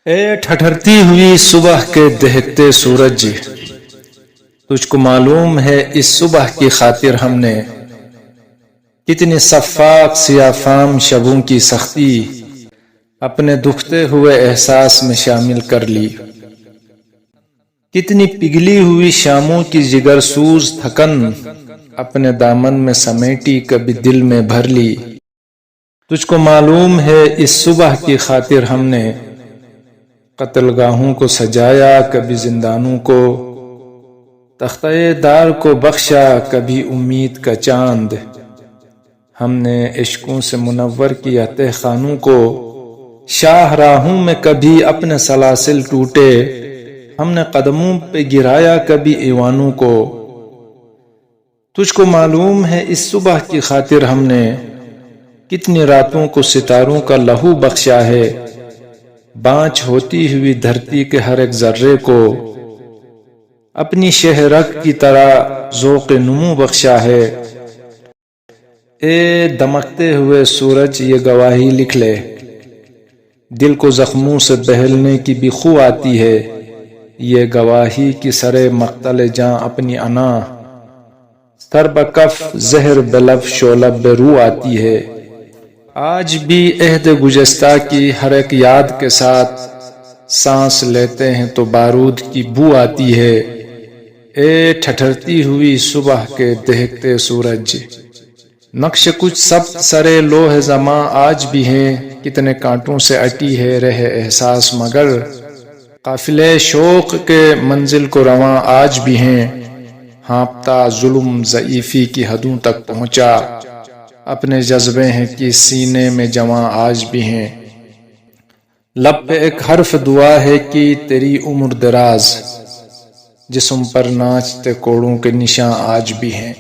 اے ٹھٹھرتی ہوئی صبح کے دہکتے سورج، تجھ کو معلوم ہے اس صبح کی خاطر ہم نے کتنی صفاق سیاہ فام شبوں کی سختی اپنے دکھتے ہوئے احساس میں شامل کر لی، کتنی پگھلی ہوئی شاموں کی جگر سوز تھکن اپنے دامن میں سمیٹی کبھی دل میں بھر لی۔ تجھ کو معلوم ہے اس صبح کی خاطر ہم نے قتل گاہوں کو سجایا، کبھی زندانوں کو تختہ دار کو بخشا، کبھی امید کا چاند ہم نے عشقوں سے منور کیا تہ خانوں کو، شاہ راہوں میں کبھی اپنے سلاسل ٹوٹے، ہم نے قدموں پہ گرایا کبھی ایوانوں کو۔ تجھ کو معلوم ہے اس صبح کی خاطر ہم نے کتنی راتوں کو ستاروں کا لہو بخشا ہے، بانچ ہوتی ہوئی دھرتی کے ہر ایک ذرے کو اپنی شہرک کی طرح ذوق نمو بخشا ہے۔ اے دمکتے ہوئے سورج یہ گواہی لکھ لے، دل کو زخموں سے بہلنے کی بھی خو آتی ہے، یہ گواہی کی سرے مقتل جاں اپنی انا سر بکف زہر بلب شولب بے رو آتی ہے۔ آج بھی عہد گزشتہ کی ہر ایک یاد کے ساتھ سانس لیتے ہیں تو بارود کی بو آتی ہے۔ اے ٹھٹھرتی ہوئی صبح کے دہکتے سورج، نقش کچھ سبز سرے لوح زماں آج بھی ہیں، کتنے کانٹوں سے اٹی ہے رہ احساس مگر قافلے شوق کے منزل کو رواں آج بھی ہیں۔ ہانپتا ظلم ضعیفی کی حدوں تک پہنچا، اپنے جذبے ہیں کہ سینے میں جواں آج بھی ہیں۔ لب پہ ایک حرف دعا ہے کہ تیری عمر دراز، جسم پر ناچتے کوڑوں کے نشاں آج بھی ہیں۔